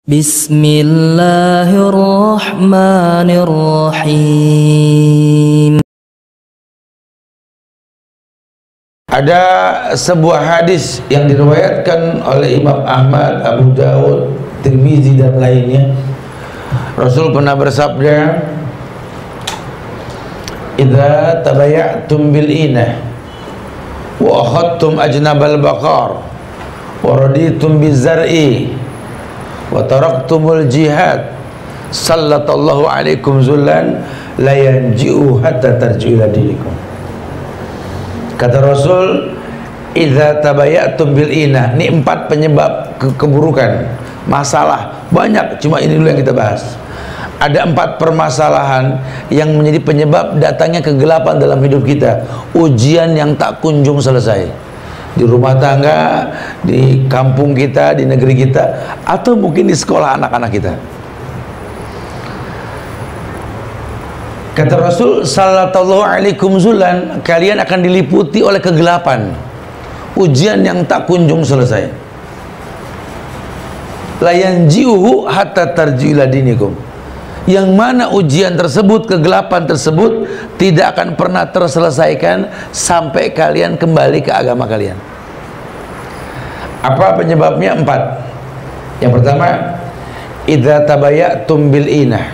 Bismillahirrahmanirrahim. Ada sebuah hadis yang diriwayatkan oleh Imam Ahmad, Abu Dawud, Tirmizi dan lainnya. Rasul pernah bersabda, "Idza tabaya'tum bil inah wa akhadtum ajnabal baqar wa raditum bizar'i wa taraktumul jihad sallallahu alaikum zullan la yanji'u hatta tarji'u ila dinikum." Kata Rasul, idza tabayatum bil inah. Ini 4 penyebab keburukan, masalah banyak, cuma ini dulu yang kita bahas. Ada 4 permasalahan yang menjadi penyebab datangnya kegelapan dalam hidup kita, ujian yang tak kunjung selesai, di rumah tangga, di kampung kita, di negeri kita, atau mungkin di sekolah anak-anak kita. Kata Rasul sallallahu alaikum zulan, kalian akan diliputi oleh kegelapan, ujian yang tak kunjung selesai. La yanji'uhu hatta tarji'u ila dinikum. Yang mana ujian tersebut, kegelapan tersebut tidak akan pernah terselesaikan sampai kalian kembali ke agama kalian. Apa penyebabnya? 4. Yang pertama, idza tabayatum bil inah.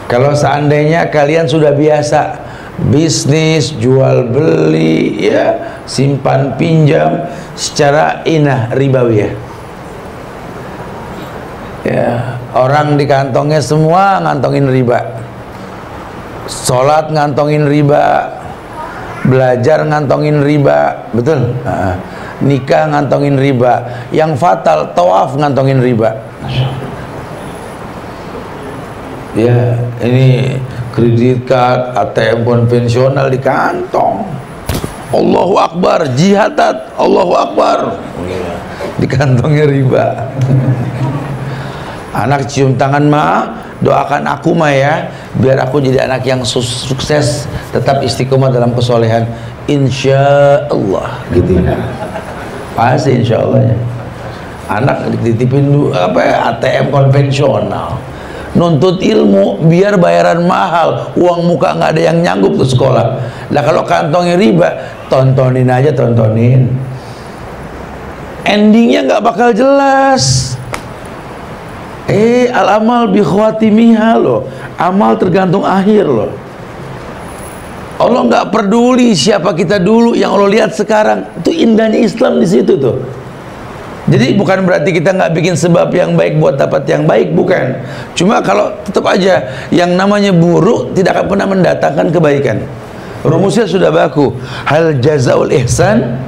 Kalau seandainya kalian sudah biasa bisnis, jual beli, ya, simpan pinjam secara inah ribawiyah, ya, orang di kantongnya semua ngantongin riba, sholat ngantongin riba, belajar ngantongin riba, betul? Nah, nikah ngantongin riba, yang fatal tawaf ngantongin riba. Ya, ini kredit card, ATM konvensional di kantong. Allahu Akbar, jihadat, Allahu Akbar, di kantongnya riba. Anak cium tangan ma, doakan aku ma ya, biar aku jadi anak yang sukses, tetap istiqomah dalam kesolehan, insya Allah, gitu ya. Pasti insya Allah ya. Anak dititipin ATM konvensional, nuntut ilmu biar bayaran mahal, uang muka nggak ada yang nyanggup ke sekolah. Nah kalau kantongnya riba, tontonin aja, tontonin, endingnya nggak bakal jelas. Al amal bi khawatimiha loh, amal tergantung akhir loh. Allah nggak peduli siapa kita dulu, yang Allah lihat sekarang. Itu indahnya Islam di situ tuh. Jadi bukan berarti kita nggak bikin sebab yang baik buat dapat yang baik, bukan. Cuma kalau tetap aja yang namanya buruk tidak akan pernah mendatangkan kebaikan. Rumusnya sudah baku. Hal jazaul ihsan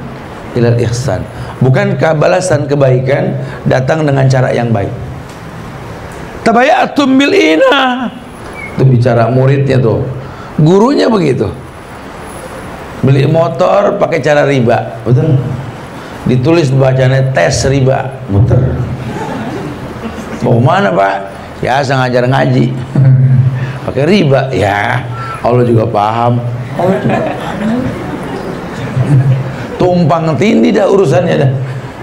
ilal ihsan. Bukankah balasan kebaikan datang dengan cara yang baik? Tabayatum bil inah. Itu bicara muridnya tuh. Gurunya begitu. Beli motor pakai cara riba, betul? Ditulis bacanya tes riba, muter. Mau mana pak? Ya saya ngajar ngaji, pakai riba. Ya Allah juga paham. Tumpang tindih dah urusannya dah.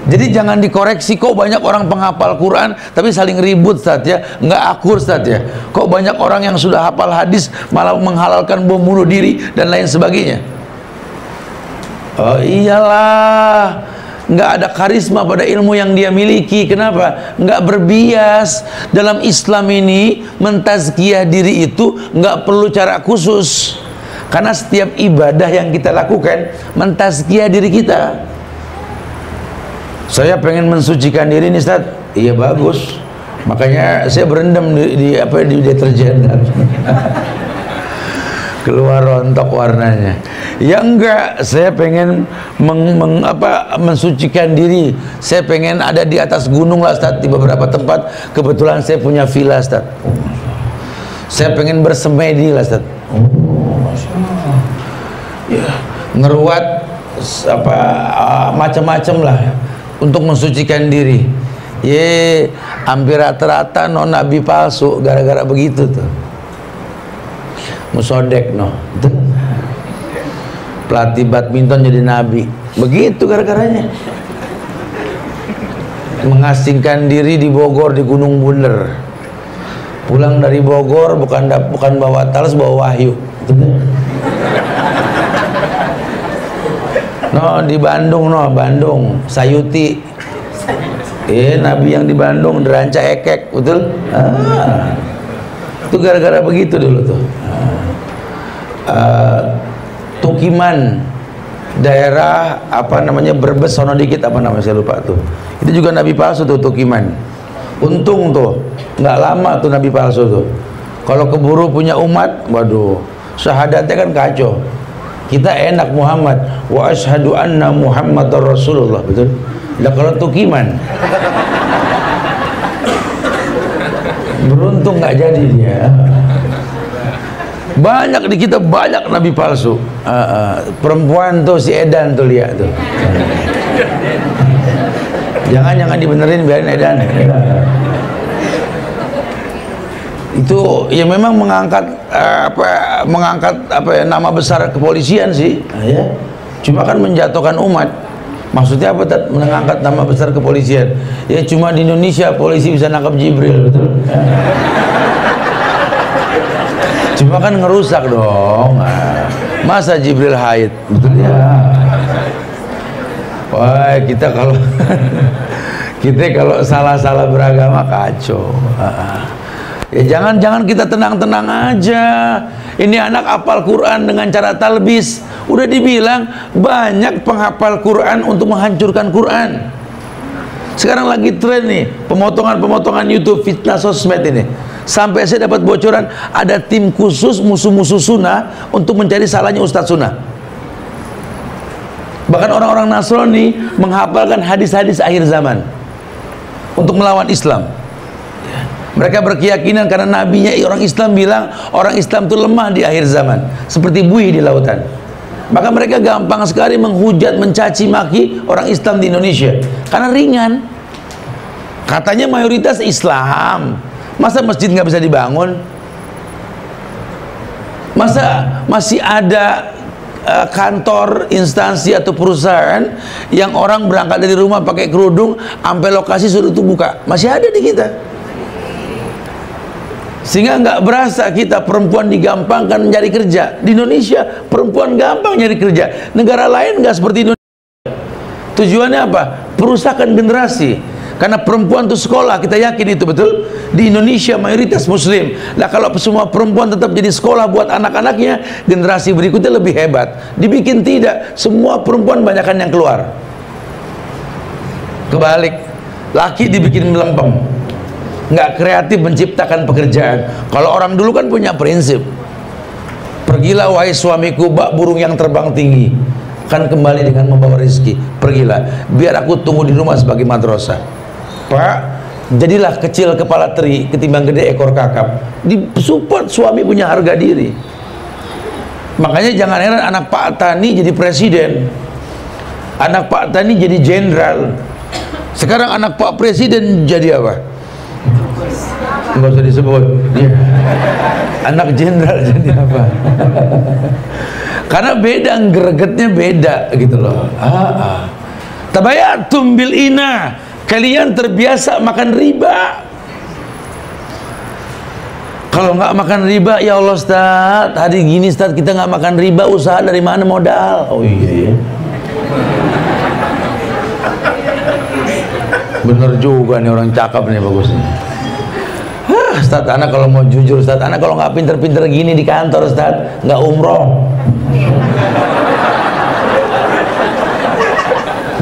Jadi jangan dikoreksi, kok banyak orang penghafal Quran tapi saling ribut Ustaz ya, nggak akur Ustaz ya. Kok banyak orang yang sudah hafal hadis malah menghalalkan bom bunuh diri dan lain sebagainya. Oh iyalah, nggak ada karisma pada ilmu yang dia miliki. Kenapa? Nggak berbias. Dalam Islam ini mentazkiyah diri itu nggak perlu cara khusus, karena setiap ibadah yang kita lakukan mentazkiyah diri kita. Saya pengen mensucikan diri nih Ustaz. Iya bagus, makanya saya berendam di deterjen. Keluar rontok warnanya. Ya enggak, saya pengen mensucikan diri. Saya pengen ada di atas gunung lah Ustaz, di beberapa tempat. Kebetulan saya punya villa Ustaz. Saya pengen bersemedi lah Ustaz. Ya, ngeruat macam-macam lah untuk mensucikan diri. Hampir rata-rata non nabi palsu gara-gara begitu tuh. Musodek pelatih badminton jadi nabi, begitu gara-garanya. mengasingkan diri di Bogor di Gunung Bunder. Pulang dari Bogor bukan bawa talas, bawa wahyu. No, di Bandung, Bandung, Sayuti. Nabi yang di Bandung deranca ekek, betul? Itu gara-gara begitu dulu tuh. Tukiman, daerah apa namanya, Brebes sono dikit, apa namanya saya lupa tuh. Itu juga nabi palsu tuh, Tukiman. Untung tuh nggak lama tuh nabi palsu tuh. Kalau keburu punya umat, waduh, syahadatnya kan kacau. Kita enak Muhammad, wa asyhadu anna Muhammadar Rasulullah, betul? Lah kalau Tukiman, beruntung nggak jadi dia. Banyak di kita, banyak nabi palsu. Perempuan tuh si Edan tuh, lihat tuh. Jangan dibenerin, biarin Edan. Itu ya memang mengangkat nama besar kepolisian sih, ya. Cuma kan menjatuhkan umat. Maksudnya apa? Mengangkat nama besar kepolisian. Ya cuma di Indonesia polisi bisa nangkap Jibril, betul? Cuma kan ngerusak dong. Masa Jibril haid, betul ya? Wah, kita kalau salah beragama kacau. Ya jangan kita tenang-tenang aja. Ini anak hafal Quran dengan cara talbis. Udah dibilang banyak penghafal Quran untuk menghancurkan Quran. Sekarang lagi tren nih pemotongan YouTube fitnah sosmed ini. Sampai saya dapat bocoran ada tim khusus musuh-musuh sunnah untuk mencari salahnya Ustadz sunnah. Bahkan orang-orang Nasrani menghafalkan hadis-hadis akhir zaman untuk melawan Islam. Mereka berkeyakinan karena nabinya orang Islam bilang orang Islam itu lemah di akhir zaman, seperti buih di lautan. Maka mereka gampang sekali menghujat, mencaci maki orang Islam di Indonesia karena ringan. Katanya mayoritas Islam, masa masjid nggak bisa dibangun? Masa masih ada kantor, instansi atau perusahaan yang orang berangkat dari rumah pakai kerudung sampai lokasi suruh itu buka? Masih ada di kita. Sehingga nggak berasa kita perempuan digampangkan mencari kerja. Di Indonesia perempuan gampang nyari kerja. Negara lain nggak seperti Indonesia. Tujuannya apa? Perusakan generasi. Karena perempuan itu sekolah, kita yakin itu betul. Di Indonesia mayoritas Muslim. Nah kalau semua perempuan tetap jadi sekolah buat anak-anaknya, generasi berikutnya lebih hebat. Dibikin tidak, semua perempuan banyakkan yang keluar. Kebalik, laki dibikin melempem, nggak kreatif menciptakan pekerjaan. Kalau orang dulu kan punya prinsip, pergilah wahai suamiku bak burung yang terbang tinggi, kan kembali dengan membawa rezeki. Pergilah, biar aku tunggu di rumah sebagai madrasah. Pak, jadilah kecil kepala teri ketimbang gede ekor kakap. Disupport suami punya harga diri. Makanya jangan heran anak Pak Tani jadi presiden, anak Pak Tani jadi jenderal. Sekarang anak Pak Presiden jadi apa? Nggak usah disebut ya. Anak jenderal jadi apa? Karena beda, gregetnya beda gitu loh. Tabayatum bil ina, kalian terbiasa makan riba. Kalau nggak makan riba, ya Allah Ustaz, hari gini Ustaz kita nggak makan riba, usaha dari mana modal? Oh iya, bener juga nih, orang cakep nih, bagus nih. Ustaz, anak kalau mau jujur Ustaz, anak kalau nggak pinter-pinter gini di kantor Ustaz, nggak umroh.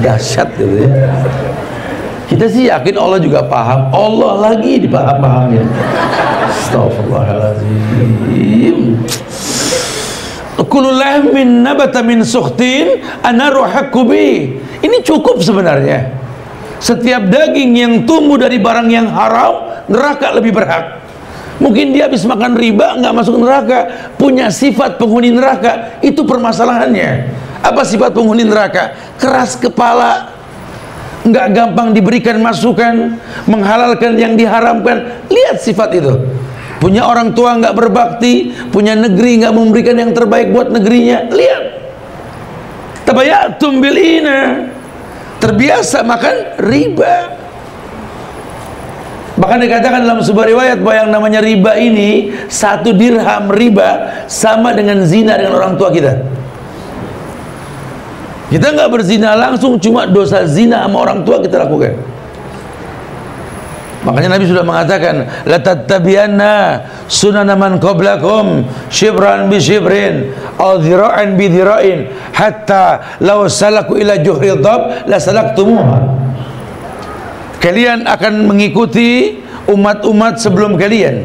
Dahsyat gitu ya. Kita sih yakin Allah juga paham, Allah lagi dipaham-pahamin. Astagfirullahaladzim. Kullu lahmin nabata min sukhtin anaru haqqu bi. Ini cukup sebenarnya. Setiap daging yang tumbuh dari barang yang haram, neraka lebih berhak. Mungkin dia habis makan riba nggak masuk neraka, punya sifat penghuni neraka. Itu permasalahannya. Apa sifat penghuni neraka? Keras kepala, nggak gampang diberikan masukan, menghalalkan yang diharamkan. Lihat sifat itu. Punya orang tua nggak berbakti, punya negeri nggak memberikan yang terbaik buat negerinya. Lihat. Tabayatum bil ina, terbiasa makan riba. Bahkan dikatakan dalam sebuah riwayat bahwa yang namanya riba ini, 1 dirham riba sama dengan zina dengan orang tua kita. Kita nggak berzina langsung, cuma dosa zina sama orang tua kita lakukan. Makanya Nabi sudah mengatakan, la tattabi'anna sunana man qablakum shibran bi shibrin aw dhira'an bi dhira'in hatta law salaku ila juhri dhab la salaktumuha. Kalian akan mengikuti umat-umat sebelum kalian,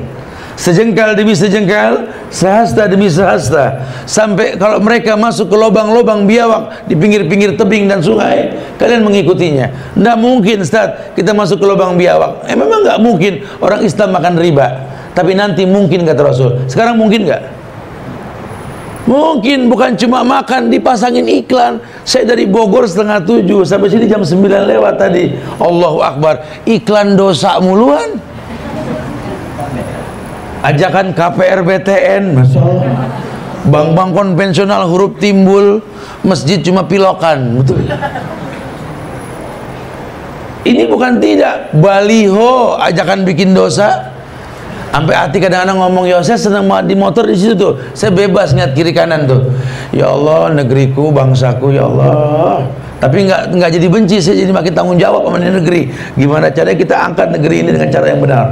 sejengkal demi sejengkal, sehasta demi sehasta, sampai kalau mereka masuk ke lubang-lubang biawak di pinggir-pinggir tebing dan sungai, kalian mengikutinya. Tidak mungkin, Ustaz, kita masuk ke lubang biawak. Memang nggak mungkin orang Islam makan riba, tapi nanti mungkin, kata Rasul. Sekarang mungkin nggak? Mungkin. Bukan cuma makan, dipasangin iklan. Saya dari Bogor 6:30 sampai sini jam 9 lewat tadi. Allahu Akbar, iklan dosa muluan. Ajakan KPR BTN, Masya Allah. Bank-bank konvensional huruf timbul, masjid cuma pilokan. Betul. Ini bukan tidak, baliho ajakan bikin dosa. Sampai hati kadang-kadang ngomong, ya saya senang banget di motor di situ tuh, saya bebas ngeliat kiri kanan tuh. Ya Allah, negeriku, bangsaku, ya Allah. Tapi nggak jadi benci, saya jadi makin tanggung jawab sama negeri. Gimana caranya kita angkat negeri ini dengan cara yang benar?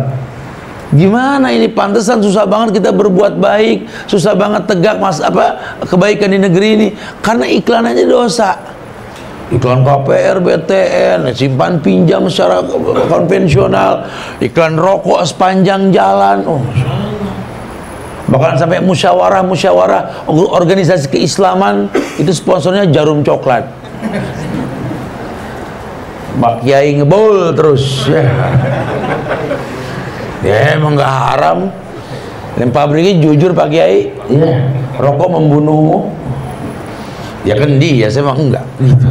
Gimana ini, pantesan susah banget kita berbuat baik, susah banget tegak kebaikan di negeri ini, karena iklan aja dosa. Iklan KPR, BTN, simpan pinjam secara konvensional, iklan rokok sepanjang jalan. Oh, bahkan sampai musyawarah organisasi keislaman itu sponsornya jarum coklat. Pak Kiai ngebol terus ya. Ya emang nggak haram. Dan pabriknya jujur Pak Kiai, ya, rokok membunuhmu. Ya kan dia, saya mah enggak gitu.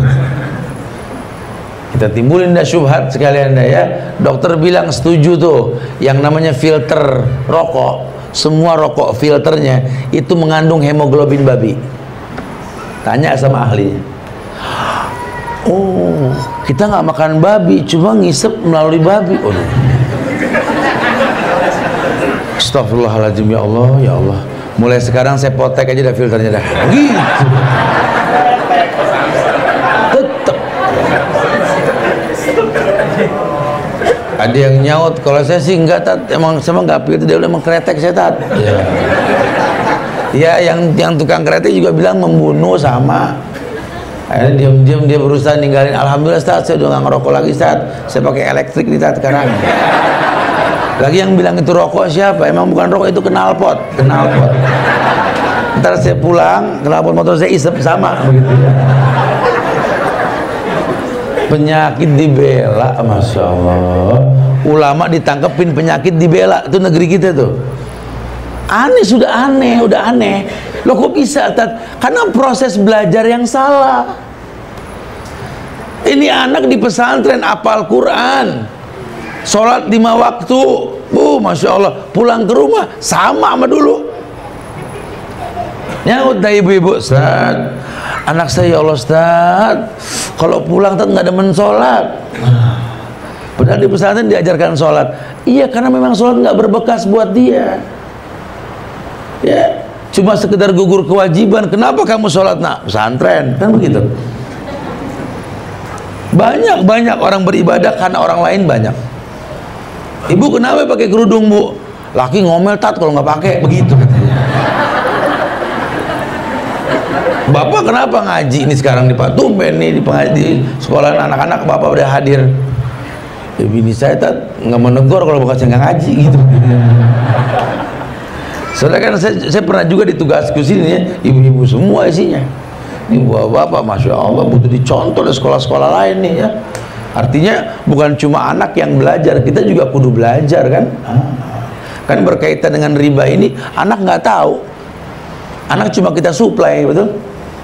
Kita timbulin dah syubhat sekalian dah ya. Dokter bilang setuju tuh, yang namanya filter rokok, semua rokok filternya itu mengandung hemoglobin babi. Tanya sama ahlinya. Oh, kita nggak makan babi, cuma ngisep melalui babi. Oh, astagfirullahaladzim, ya Allah, ya Allah. Mulai sekarang saya potek aja dah filternya dah. Gitu. Tetep. Ada yang nyaut, kalau saya sih enggak, Tat. Emang saya nggak pikir dia udah mengkretek saya, Tat. Ya. Ya, yang tukang kretek juga bilang membunuh sama. Akhirnya diam-diam dia berusaha ninggalin. Alhamdulillah, Tat, saya udah nggak ngerokok lagi, Tat. Saya pakai elektrik nih, Tat, sekarang. Lagi yang bilang itu rokok siapa? Emang bukan rokok, itu knalpot. Ntar saya pulang, knalpot motor saya isep sama begitu ya. Penyakit dibela, Masya Allah. Ulama ditangkepin, penyakit dibela. Itu negeri kita tuh. Aneh, sudah aneh, udah aneh. Loh kok bisa, Tat? Karena proses belajar yang salah. Ini anak di pesantren apal Quran, sholat 5 waktu, Masya Allah. Pulang ke rumah sama dulu. Nyaut dah ibu-ibu, Ustaz, anak saya, ya Allah Ustaz, kalau pulang Tat nggak demen sholat. Padahal di pesantren diajarkan sholat. Iya, karena memang sholat nggak berbekas buat dia. Ya, cuma sekedar gugur kewajiban. Kenapa kamu sholat nak? Pesantren, kan begitu. Banyak orang beribadah karena orang lain banyak. Ibu kenapa pakai kerudung, Bu? Laki ngomel, Tat, kalau nggak pakai, begitu katanya. Bapak kenapa ngaji ini sekarang di Pak Tumben nih di sekolah anak-anak, Bapak udah hadir. Ya, bini saya, Tat, nggak menegur kalau bapak saya nggak ngaji gitu. Soalnya kan saya pernah juga ditugasku sini ya, ibu-ibu semua isinya. Ini bapak, Masya Allah, butuh dicontoh di sekolah-sekolah lain nih ya. Artinya bukan cuma anak yang belajar, kita juga kudu belajar kan. Kan berkaitan dengan riba ini, anak nggak tahu. Anak cuma kita suplai, betul?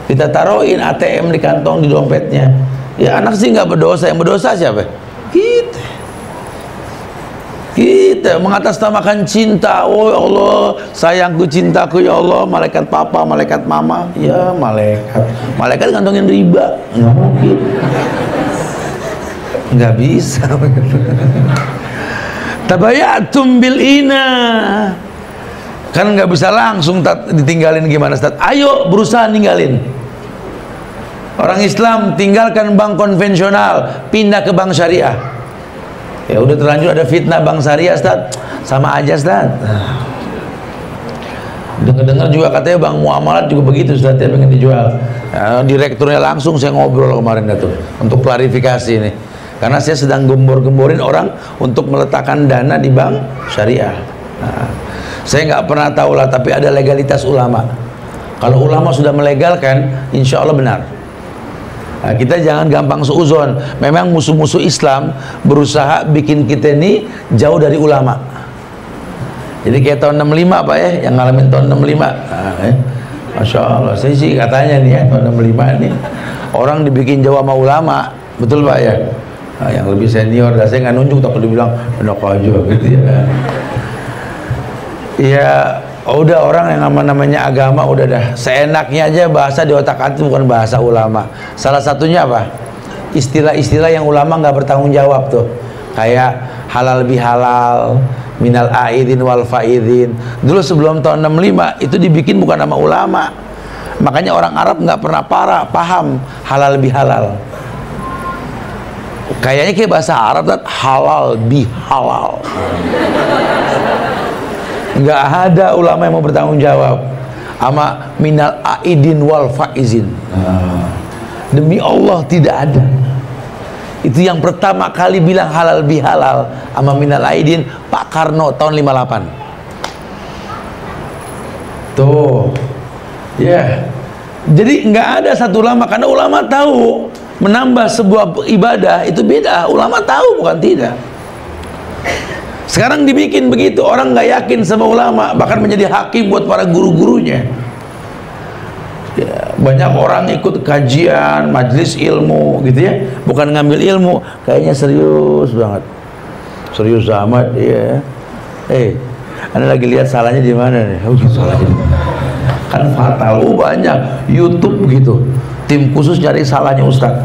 Kita taruhin ATM di kantong, di dompetnya. Ya anak sih nggak berdosa, yang berdosa siapa? Kita mengatasnamakan cinta. Oh ya Allah, sayangku, cintaku, ya Allah, malaikat papa, malaikat mama. Ya malaikat ngantongin riba, nggak mungkin. Nggak bisa. Tabayatum bil ina. Kan nggak bisa langsung ditinggalin gimana Ustaz? Ayo berusaha ninggalin. Orang Islam tinggalkan bank konvensional, pindah ke bank syariah. Ya udah terlanjur ada fitnah bank syariah Ustaz, sama aja Ustaz. Dengar-dengar juga katanya bank muamalat juga begitu Ustaz, ya pengen dijual. Ya, direkturnya langsung saya ngobrol kemarin tuh untuk klarifikasi ini. Karena saya sedang gembor-gemborin orang untuk meletakkan dana di bank syariah. Nah, saya nggak pernah tahu lah, tapi ada legalitas ulama. Kalau ulama sudah melegalkan, insya Allah benar. Nah, kita jangan gampang seuzon. Memang musuh-musuh Islam berusaha bikin kita ini jauh dari ulama. Jadi kayak tahun 65 Pak ya, yang ngalamin tahun 65. Nah, Masya Allah, saya sih katanya nih ya, tahun 65 ini orang dibikin jauh sama ulama. Betul Pak ya? Nah, yang lebih senior, dan saya nggak nunjuk, takut dibilang enak aja gitu ya. Ya udah, orang yang namanya agama udah dah seenaknya aja, bahasa di otak hati bukan bahasa ulama. Salah satunya apa? Istilah-istilah yang ulama nggak bertanggung jawab tuh, kayak halal bihalal, minal aidin wal faidin. Dulu sebelum tahun 65 itu dibikin bukan nama ulama. Makanya orang Arab nggak pernah paham halal bihalal. Kayaknya kayak bahasa Arab kan halal bihalal. Nggak ada ulama yang mau bertanggung jawab sama minal aidin wal faizin. Demi Allah tidak ada. Itu yang pertama kali bilang halal bihalal sama minal aidin Pak Karno tahun 58. Tuh ya, jadi nggak ada satu ulama, karena ulama tahu menambah sebuah ibadah itu beda. Ulama tahu, bukan tidak. Sekarang dibikin begitu, orang nggak yakin sama ulama, bahkan menjadi hakim buat para guru-gurunya. Ya, banyak orang ikut kajian, majelis ilmu gitu ya, bukan ngambil ilmu, kayaknya serius banget, serius amat ya. Anda lagi lihat salahnya di mana nih? Salahnya kan fatal. Banyak YouTube gitu, tim khusus nyari salahnya Ustadz,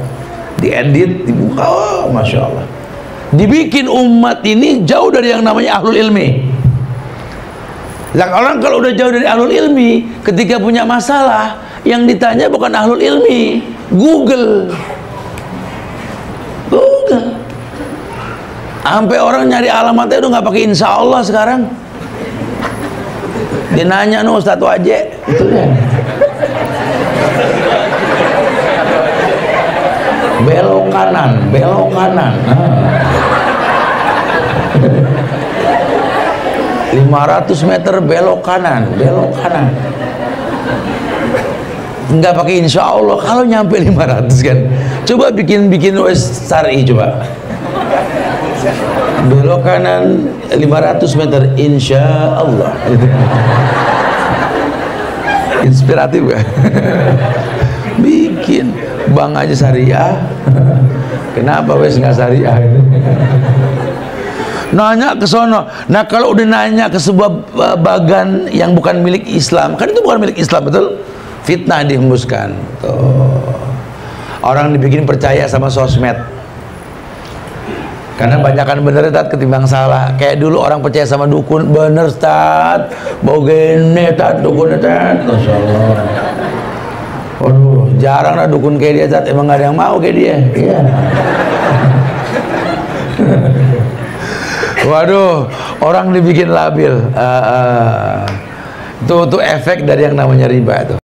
diedit, dibuka, Masya Allah. Dibikin umat ini jauh dari yang namanya ahlul ilmi. Orang kalau udah jauh dari ahlul ilmi, ketika punya masalah, yang ditanya bukan ahlul ilmi, Google. Sampai orang nyari alamatnya udah nggak pakai insya Allah sekarang. Dia nanya, no Ustadz Waje, itu ya. Belok kanan, belok kanan. 500 meter belok kanan, belok kanan. Nggak pakai insya Allah. Kalau nyampe 500 kan, coba bikin wes syar'i coba. Belok kanan 500 meter insya Allah. Inspiratif gak? Bikin bank aja syariah. Kenapa wes nggak syariah? Nanya ke sono. Nah kalau udah nanya ke sebuah bagan yang bukan milik Islam, kan itu bukan milik Islam, betul? Fitnah dihembuskan. Tuh. Orang dibikin percaya sama sosmed. Karena banyakan bener Tat ketimbang salah. Kayak dulu orang percaya sama dukun, bener Tat, bau gene Tat, dukun Tat. Masya Allah. Waduh, jarang lah dukun kayak dia Tat. Emang gak ada yang mau kayak dia. Iya. Waduh, orang dibikin labil. Itu efek dari yang namanya riba tuh.